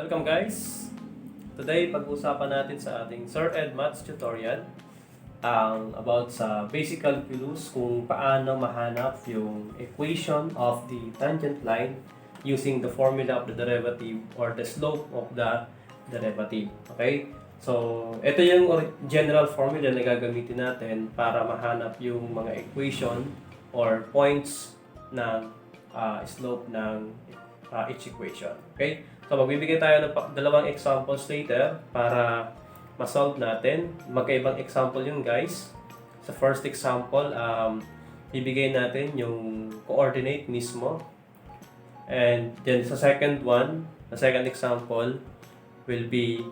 Welcome guys! Today, pag-uusapan natin sa ating Sir Ed Maths tutorial about sa basic calculus kung paano mahanap yung equation of the tangent line using the formula of the derivative or the slope of the derivative. Okay? So, ito yung general formula na gagamitin natin para mahanap yung mga equation or points ng slope ng each equation. Okay? So, magbibigay tayo ng dalawang examples later para ma-solve natin. Magkaibang example yung guys. Sa first example, bibigay natin yung coordinate mismo. And then sa second one, the second example will be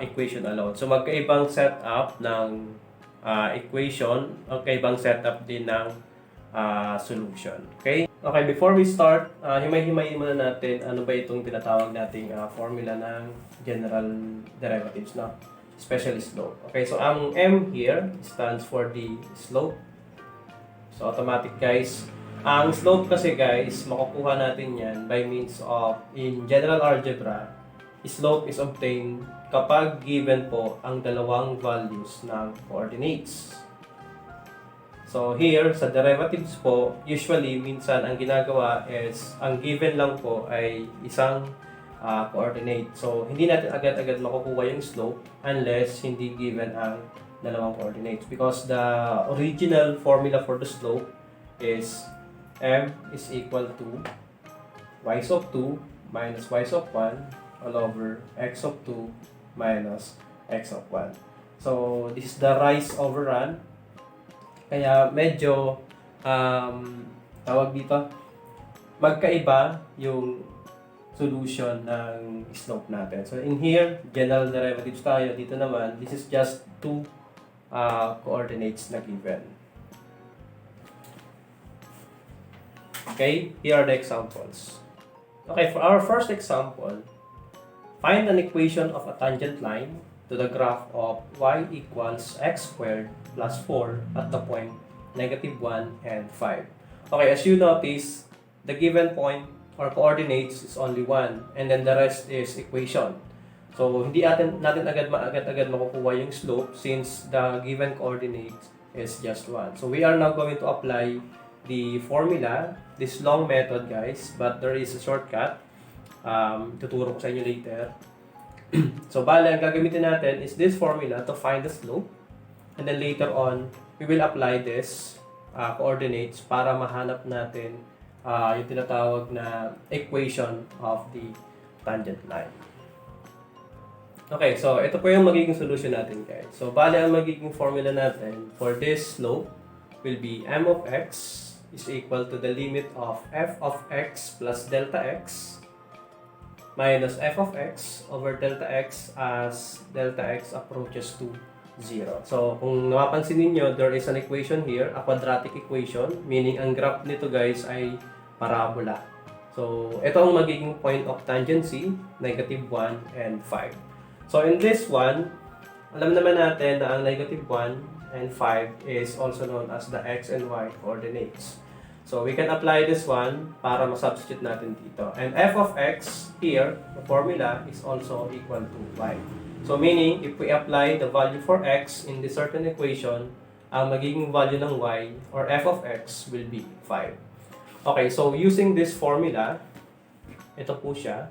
equation alone. So, magkaibang setup ng equation, magkaibang setup din ng solution. Okay? Okay, before we start, himay-himayin muna natin ano ba itong tinatawag nating formula ng general derivatives, no? Especially slope. Okay, so ang M here stands for the slope. So automatic guys. Ang slope kasi guys, makukuha natin yan by means of, in general algebra, slope is obtained kapag given po ang dalawang values ng coordinates. So here, sa derivatives po, usually, minsan ang ginagawa is, ang given lang po ay isang coordinate. So, hindi natin agad-agad makukuha yung slope unless hindi given ang dalawang coordinates. Because the original formula for the slope is m is equal to y of 2 minus y of 1 all over x of 2 minus x of 1. So, this is the rise over run. Kaya medyo tawag dito, magkaiba yung solution ng slope natin. So in here, general derivatives tayo. Dito naman, this is just two coordinates na given. Okay, here are the examples. Okay, for our first example, find an equation of a tangent line to the graph of y equals x squared plus 4 at the point -1 and 5. Okay, as you notice, the given point or coordinates is only 1 and then the rest is equation. So, hindi natin agad makukuha yung slope since the given coordinate is just 1. So, we are now going to apply the formula, this long method guys, but there is a shortcut. Tuturo ko sa inyo later. So, bale, ang gagamitin natin is this formula to find the slope. And then later on, we will apply this coordinates para mahanap natin yung tinatawag na equation of the tangent line. Okay, so ito po yung magiging solution natin guys. So, bale, ang magiging formula natin for this slope will be m of x is equal to the limit of f of x plus delta x minus f of x over delta x as delta x approaches to 0. So, kung napapansin ninyo, there is an equation here, a quadratic equation, meaning ang graph nito guys ay parabola. So, ito ang magiging point of tangency, -1 and 5. So, in this one, alam naman natin na ang -1 and 5 is also known as the x and y coordinates. So, we can apply this one para ma-substitute natin dito. And f of x here, the formula is also equal to y. So, meaning, if we apply the value for x in this certain equation, ang magiging value ng y, or f of x, will be 5. Okay, so using this formula, ito po siya.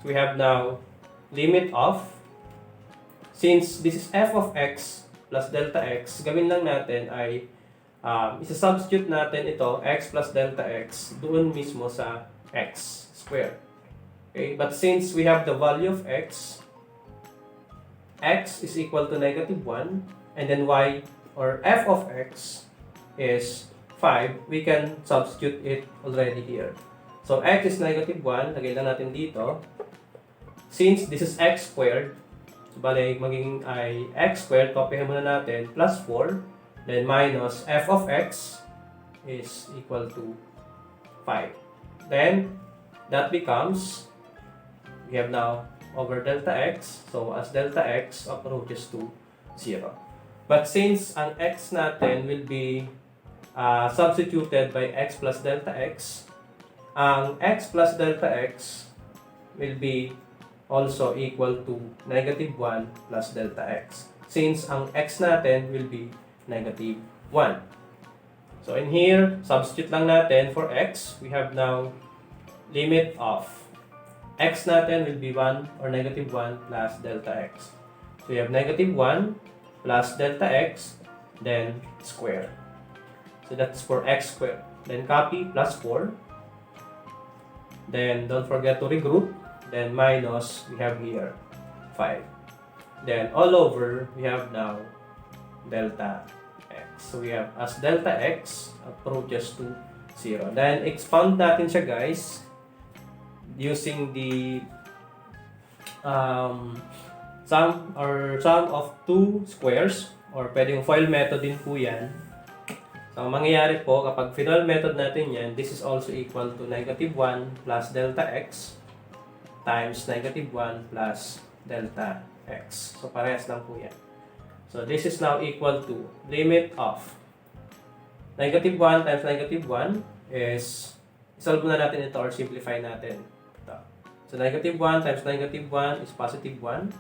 So, we have now limit of, since this is f of x plus delta x, gawin lang natin ay isa-substitute natin ito, x plus delta x, doon mismo sa x squared. Okay? But since we have the value of x is equal to -1, and then y, or f of x, is 5, we can substitute it already here. So, x is -1, lagay lang natin dito. Since this is x squared, so bale, magiging ay x squared, copyhan muna natin, plus 4, then minus f of x is equal to 5. Then, that becomes, we have now over delta x. So, as delta x approaches to 0. But since ang x natin will be substituted by x plus delta x, ang x plus delta x will be also equal to negative 1 plus delta x. Since ang x natin will be negative 1. So in here, substitute lang natin for x. We have now limit of x natin will be 1 or negative 1 plus delta x. So we have negative 1 plus delta x, then square. So that's for x squared. Then copy plus 4. Then don't forget to regroup. Then minus, we have here 5. Then all over, we have now delta x. So we have as delta x approaches to 0. Then expand natin siya guys using the sum of two squares, or pwedeng FOIL method din po yan. So ang mangyayari po kapag FOIL method natin yan, this is also equal to negative 1 plus delta x times negative 1 plus delta x. So parehas lang po yan. So this is now equal to limit of negative 1 times negative 1 is, solve na natin ito or simplify natin. So negative 1 times negative 1 is positive 1.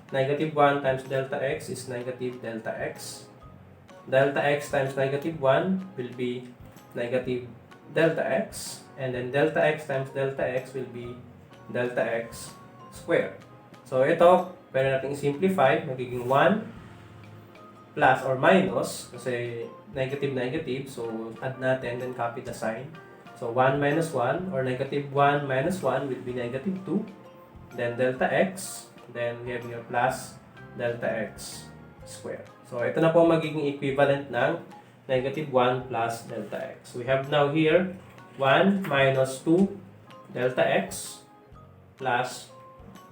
Negative 1 times delta x is negative delta x. Delta x times negative 1 will be negative delta x. And then delta x times delta x will be delta x squared. So ito, pwede natin simplify. Magiging 1 plus or minus, kasi negative negative. So add natin, then copy the sign. So 1 minus 1 or negative 1 minus 1 will be negative 2. Then delta x. Then we have here plus delta x squared. So ito na po magiging equivalent ng negative 1 plus delta x. We have now here 1 minus 2 delta x plus,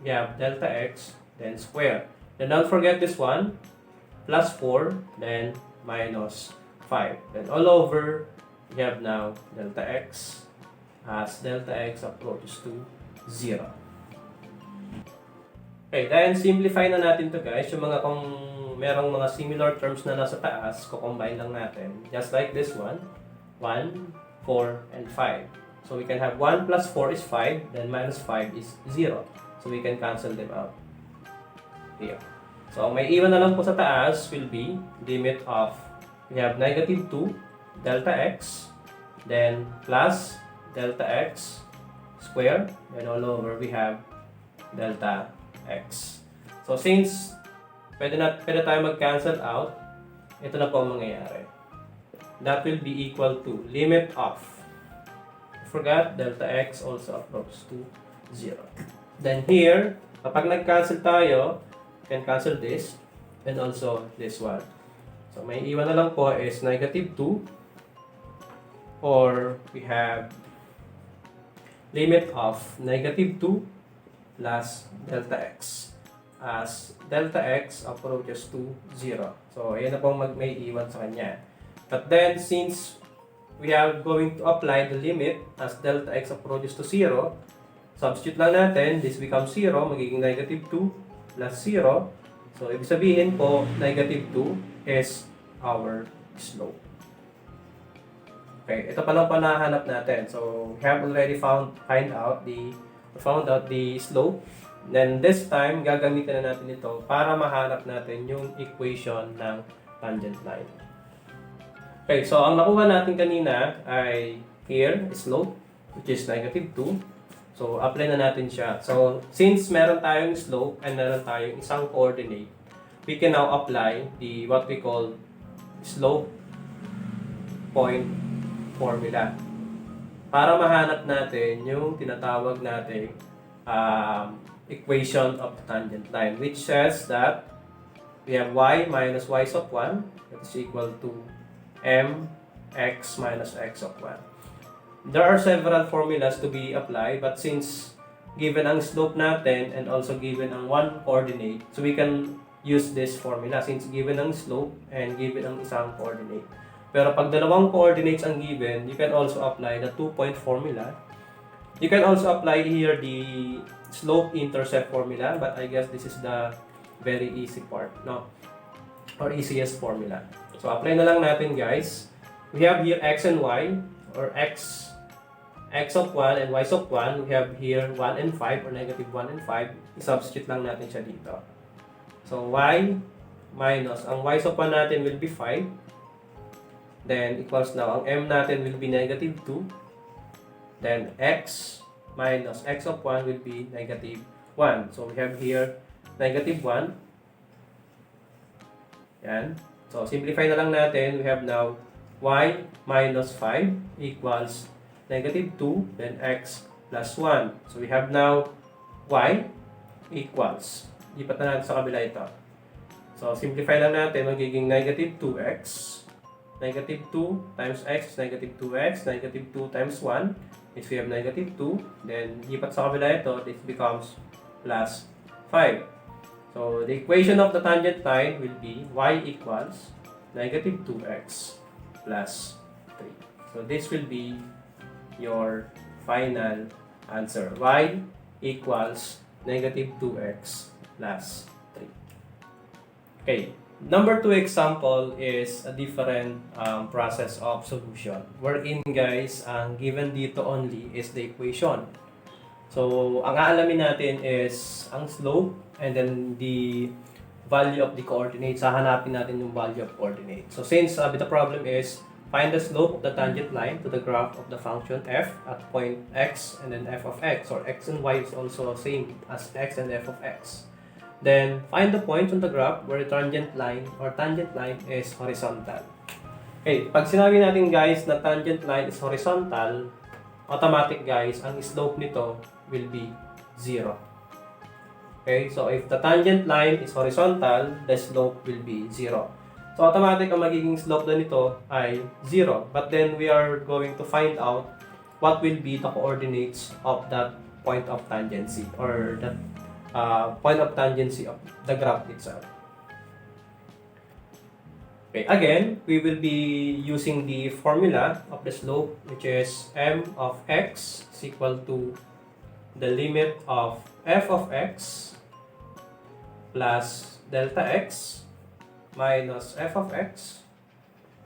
we have delta x, then square. Then don't forget this one, plus 4, then minus 5. Then all over, we have now delta x as delta x approaches to 0. Okay, then simplify na natin to guys. Yung mga kung merong mga similar terms na nasa taas, kukombine lang natin. Just like this one, 1, 4, and 5. So we can have 1 plus 4 is 5, then minus 5 is 0. So we can cancel them out here. So may iwan na lang po sa taas will be limit of, we have negative 2 delta x, then plus delta x squared, then all over we have delta x. So since pwede tayo mag-cancel out, ito na po ang mangyayari. That will be equal to limit of, forgot, delta x also approaches to 0. Then here, kapag nag-cancel tayo, can cancel this and also this one. So may iwan na lang po is negative 2, or we have limit of negative 2 plus delta x as delta x approaches to 0. So ayan na pong may iwan sa kanya. But then since we are going to apply the limit as delta x approaches to 0, substitute lang natin, this becomes 0, magiging negative 2 plus 0. So ibig sabihin po, negative 2 is our slope. Okay, ito pa lang panahanap natin. So we have already found out the slope. Then this time, gagamitin na natin ito para mahanap natin yung equation ng tangent line. Okay, so ang nakuha natin kanina ay here, slope, which is negative 2. So apply na natin siya. So since meron tayong slope and meron tayong isang coordinate, we can now apply the what we call slope point formula para mahanap natin yung tinatawag nating equation of the tangent line, which says that we have y minus y of 1 that is equal to mx minus x of 1. There are several formulas to be applied, but since given ang slope natin and also given ang one coordinate, so we can use this formula since given ang slope and given ang isang coordinate. Pero pag dalawang coordinates ang given, you can also apply the 2-point formula. You can also apply here the slope-intercept formula, but I guess this is the very easy part, no? Or easiest formula. So apply na lang natin guys. We have here x and y, or x x of 1 and y of 1, we have here 1 and 5 or negative 1 and 5. I-substitute lang natin siya dito. So, y minus, ang y of 1 natin will be 5. Then, equals now, ang m natin will be negative 2. Then, x minus x of 1 will be negative 1. So, we have here negative 1. Yan. So, simplify na lang natin. We have now y minus 5 equals negative 2, then x plus 1. So, we have now y equals. Lipat na natin sa kabila ito. So, simplify lang natin. Magiging negative 2x. Negative 2 times x is negative 2x. Negative 2 times 1 is we have negative 2. Then, lipat sa kabila ito. This becomes plus 5. So, the equation of the tangent line will be y equals negative 2x plus 3. So, this will be your final answer. Y equals negative 2x plus 3. Okay. Number 2 example is a different process of solution. Wherein guys, ang given dito only is the equation. So, ang aalamin natin is ang slope and then the value of the coordinates. Hahanapin natin yung value of coordinates. So, since the problem is find the slope of the tangent line to the graph of the function f at point x and then f of x, or x and y is also same as x and f of x. Then, find the points on the graph where the tangent line is horizontal. Okay, pag sinabi natin guys na tangent line is horizontal, automatic guys, ang slope nito will be 0. Okay, so if the tangent line is horizontal, the slope will be 0. So automatic ang magiging slope na nito ay 0. But then we are going to find out what will be the coordinates of that point of tangency or that point of tangency of the graph itself. Okay, again, we will be using the formula of the slope, which is m of x is equal to the limit of f of x plus delta x minus f of x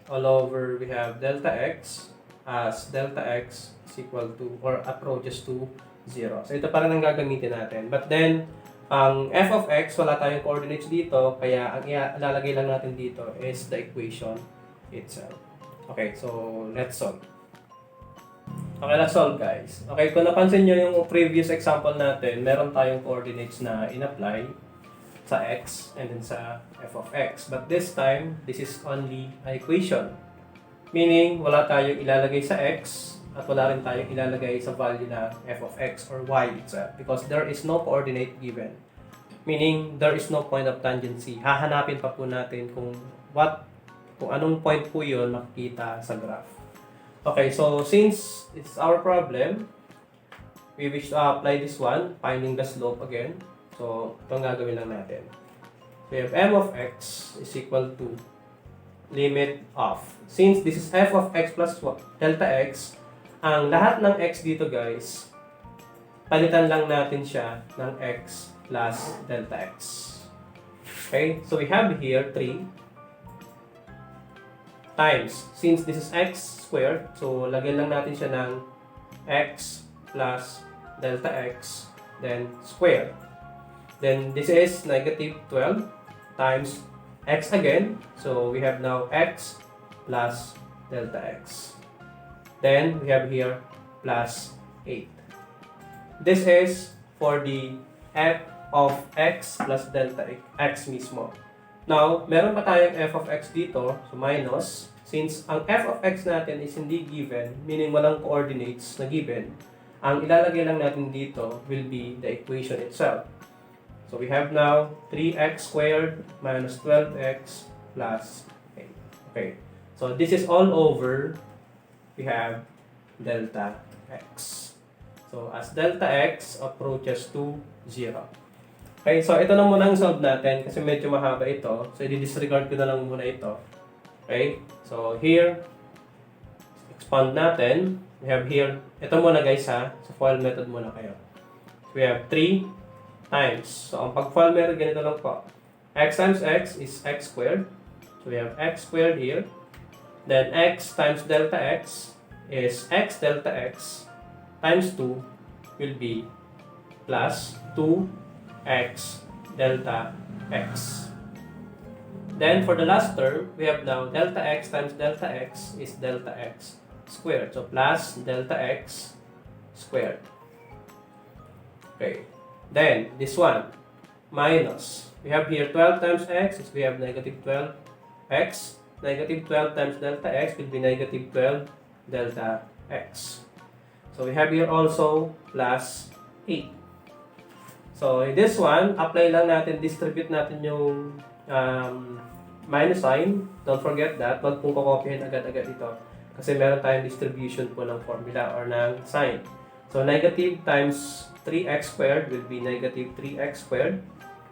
all over we have delta x as delta x is equal to or approaches to 0. So ito pa rin ang gagamitin natin. But then, ang f of x, wala tayong coordinates dito, kaya ang ilalagay lang natin dito is the equation itself. Okay, so let's solve. Okay, let's solve guys. Okay, kung napansin nyo yung previous example natin, meron tayong coordinates na in-apply sa x and then sa f of x. But this time, this is only an equation. Meaning, wala tayong ilalagay sa x at wala rin tayong ilalagay sa value na f of x or y itself because there is no coordinate given. Meaning, there is no point of tangency. Hahanapin pa po natin kung anong point po yun makikita sa graph. Okay, so since it's our problem, we wish to apply this one, finding the slope again. So, ito ang gagawin lang natin. We have m of x is equal to limit of. Since this is f of x plus delta x, ang lahat ng x dito guys, palitan lang natin siya ng x plus delta x. Okay, so we have here 3 times. Since this is x squared, so lagyan lang natin siya ng x plus delta x, then square. Then this is negative 12 times x again. So we have now x plus delta x. Then we have here plus 8. This is for the f of x plus delta x mismo. Now, meron pa tayong f of x dito, so minus. Since ang f of x natin is hindi given, meaning walang coordinates na given, ang ilalagay lang natin dito will be the equation itself. So we have now 3x squared minus 12x plus 8. Okay, so this is all over, we have delta x. So as delta x approaches to 0. Okay, so ito na muna ang solve natin kasi medyo mahaba ito. So i-disregard ko na lang muna ito. Okay, so here, expand natin. We have here, ito muna guys ha, sa FOIL method muna kayo. So we have 3 times. So ang pag-FOIL method ganito lang po. X times x is x squared. So we have x squared here. Then x times delta x is x delta x times 2 will be plus 2x delta x. Then for the last term, we have now delta x times delta x is delta x squared. So plus delta x squared. Okay. Then this one minus. We have here 12 times x, is we have negative 12x. Negative 12 times delta x will be negative 12 delta x. So we have here also plus 8. So in this one, apply lang natin, distribute natin yung minus sign. Don't forget that. Huwag pong kokopyahin agad-agad ito. Kasi meron tayong distribution po ng formula or ng sign. So negative times 3x squared will be negative 3x squared.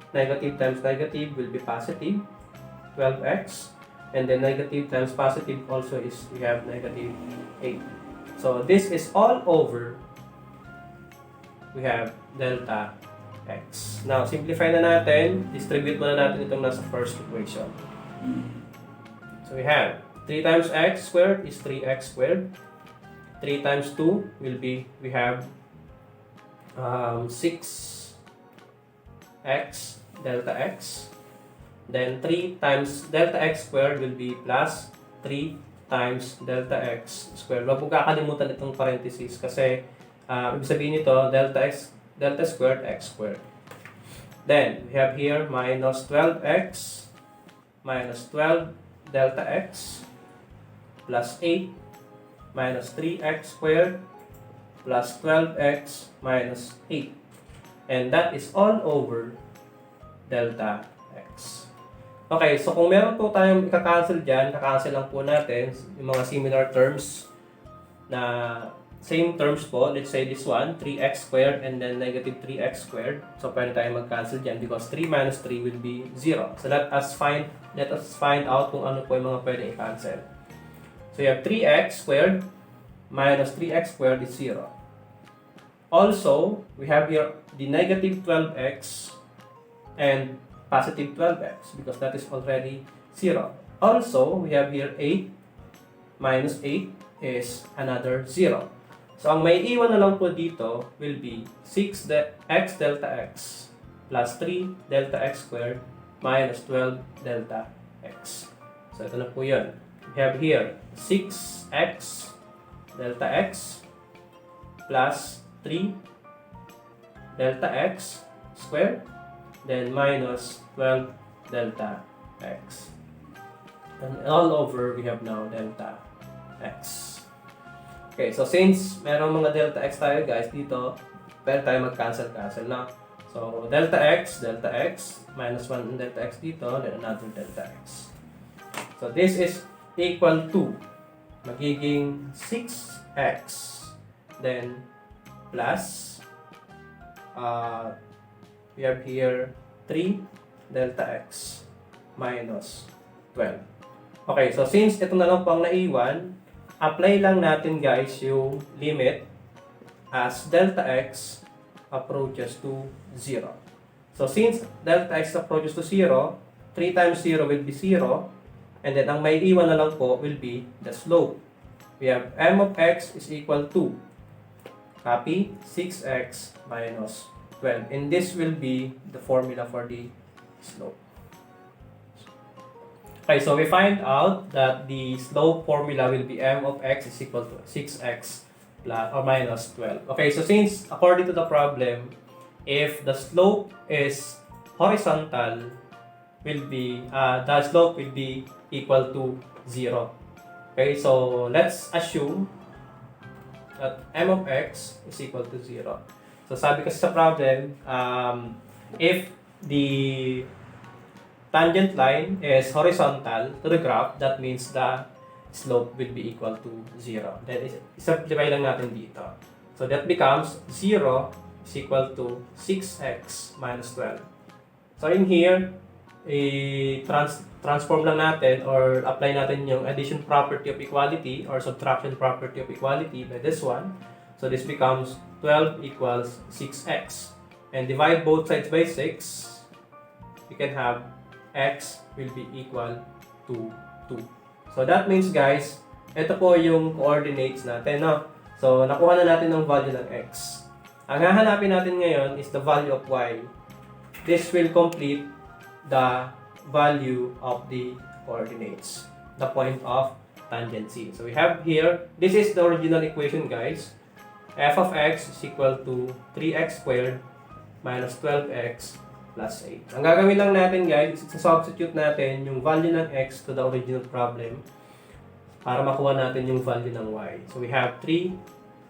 Negative times negative will be positive 12x. And then negative times positive also is we have negative 8. So this is all over we have delta x. Now, simplify na natin. Distribute muna natin itong nasa first equation. So we have 3 times x squared is 3x squared. 3 times 2 will be, we have 6x delta x. Then 3 times delta x squared will be plus 3 times delta x squared. Huwag mong kakalimutan itong parenthesis kasi ibig sabihin nito delta squared x squared. Then we have here minus 12x minus 12 delta x plus 8 minus 3x squared plus 12x minus 8. And that is all over delta x. Okay, so kung meron po tayong ika-cancel dyan, kakancel lang po natin yung mga similar terms na same terms po. Let's say this one, 3x squared and then negative 3x squared. So pwede tayong mag-cancel dyan because 3 minus 3 will be 0. So let us find out kung ano po yung mga pwede i-cancel. So you have 3x squared minus 3x squared is 0. Also, we have here the negative 12x and positive 12x because that is already 0. Also, we have here 8 minus 8 is another 0. So, ang may iwan na lang po dito will be 6x delta x plus 3 delta x squared minus 12 delta x. So, ito na po yun. We have here 6x delta x plus 3 delta x squared then minus 12 delta x. And all over, we have now delta x. Okay, so since merong mga delta x tayo guys dito, pwede tayo mag-cancel na. So, delta x, minus 1 delta x dito, then another delta x. So, this is equal to, magiging 6x, then plus, we have here 3 delta x minus 12. Okay, so since ito na lang po ang naiwan, apply lang natin guys yung limit as delta x approaches to 0. So since delta x approaches to 0, 3 times 0 will be 0, and then ang may iwan na lang po will be the slope. We have m of x is equal to, copy, 6x minus 12. And this will be the formula for the slope. Okay, so we find out that the slope formula will be m of x is equal to 6x plus or minus 12. Okay, so since according to the problem, if the slope is horizontal, will be the slope will be equal to 0. Okay, so let's assume that m of x is equal to 0. So sabi kasi sa problem, if the tangent line is horizontal to the graph, that means the slope will be equal to 0. Then simplify lang natin dito. So that becomes 0 is equal to 6x minus 12. So in here, transform lang natin or apply natin yung addition property of equality or subtraction property of equality by this one. So this becomes 12 equals 6x. And divide both sides by 6, we can have x will be equal to 2. So that means guys, ito po yung coordinates natin, no? So, nakuha na natin ang value ng x. Ang hahanapin natin ngayon is the value of y. This will complete the value of the coordinates, the point of tangency. So, we have here, this is the original equation, guys. F of x is equal to 3x squared minus 12x plus 8. Ang gagawin lang natin, guys, is substitute natin yung value ng x to the original problem para makuha natin yung value ng y. So, we have 3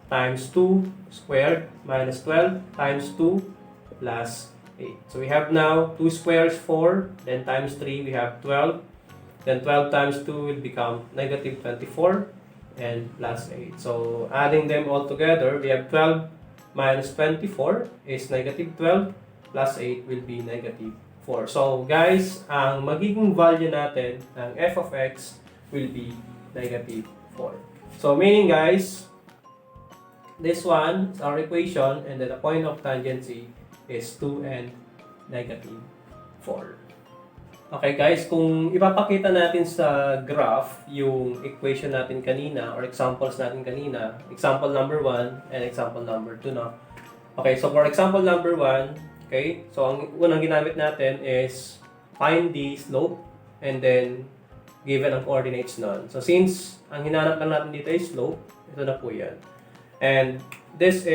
times 2 squared minus 12 times 2 plus 8. So, we have now 2 squares 4, then times 3 we have 12. Then 12 times 2 will become negative 24 and plus 8. So, adding them all together, we have 12 minus 24 is negative 12 plus 8 will be negative 4. So, guys, ang magiging value natin ng f of x will be negative 4. So, meaning, guys, this one is our equation, and then the point of tangency is 2 and negative 4. Okay, guys, kung ipapakita natin sa graph yung equation natin kanina or examples natin kanina, example number 1 and example number 2, no? Okay, so for example number 1, okay, so ang unang ginamit natin is find the slope and then given ang coordinates nun. So since ang hinanap lang natin dito is slope, ito na po yan. And this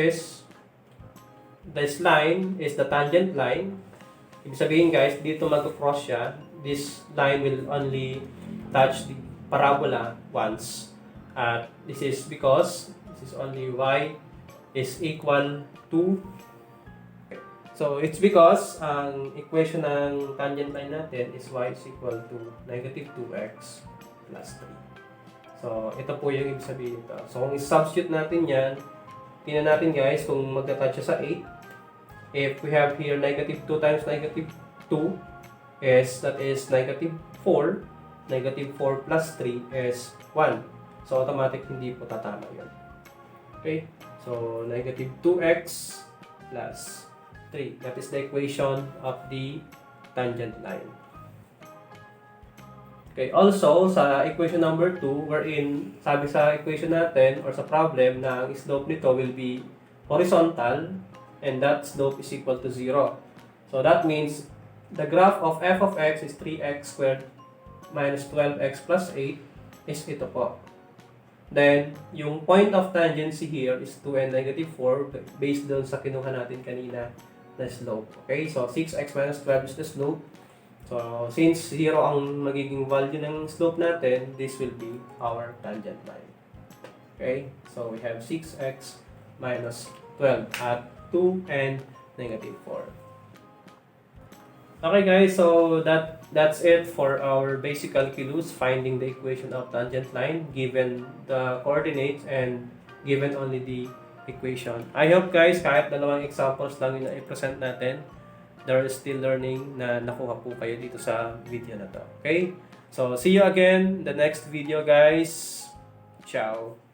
line is the tangent line. Ibig sabihin, guys, dito mag-cross siya. This line will only touch the parabola once. This is because this is only y is equal to. So it's because ang equation ng tangent line natin is y is equal to negative 2x plus 3. So, ito po yung ibig sabihin nito. So, kung i-substitute natin yan, tingnan natin, guys, kung magta-touch siya sa 8. If we have here negative 2 times negative 2 that is negative 4. Negative 4 plus 3 is 1. So, automatic hindi po tatama yun. Okay? So, negative 2x plus 3. That is the equation of the tangent line. Okay, also, sa equation number 2, wherein sabi sa equation natin or sa problem na ang slope nito will be horizontal and that slope is equal to 0. So that means the graph of f of x is 3x squared minus 12x plus 8 is ito po. Then, yung point of tangency here is 2 and negative 4 based doon sa kinuha natin kanina na slope. Okay, so 6x minus 12 is the slope. So, since 0 ang magiging value ng slope natin, this will be our tangent line. Okay? So, we have 6x minus 12 at 2 and negative 4. Okay, guys. So, that's it for our basic calculus, finding the equation of tangent line given the coordinates and given only the equation. I hope, guys, kahit dalawang examples lang yung i-present natin, there is still learning na nakuha po kayo dito sa video na to. Okay? So, see you again in the next video, guys. Ciao!